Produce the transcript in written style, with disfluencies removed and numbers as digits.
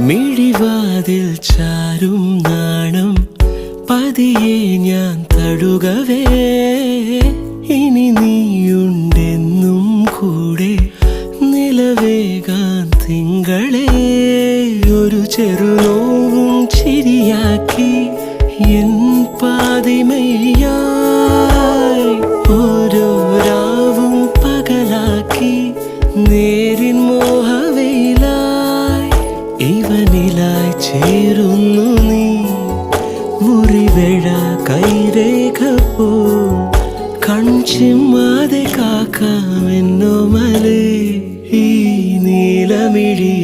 മിഴിവാതിൽ ചാരും നാണം പതിയെ ഞാൻ തഴുകവേ ഇനി നീയുണ്ടെന്നും കൂടെ നിലവേകാൻ തിങ്കളെ ഒരു ചെറുനോവും ചിരിയാക്കി എൻ പാതിമയായി ഓരോ രാവും പകലാക്കി നേരിൻ മോഹവയിലായി ഇവനിലായി ചേരുന്നു നീ മുറിവേഴ കൈരേഖ പോ കൺചിമ്മാതെ കാക്കാമെന്നോ മലേ ഈ നീലമിഴിയഴങ്ങളിൽ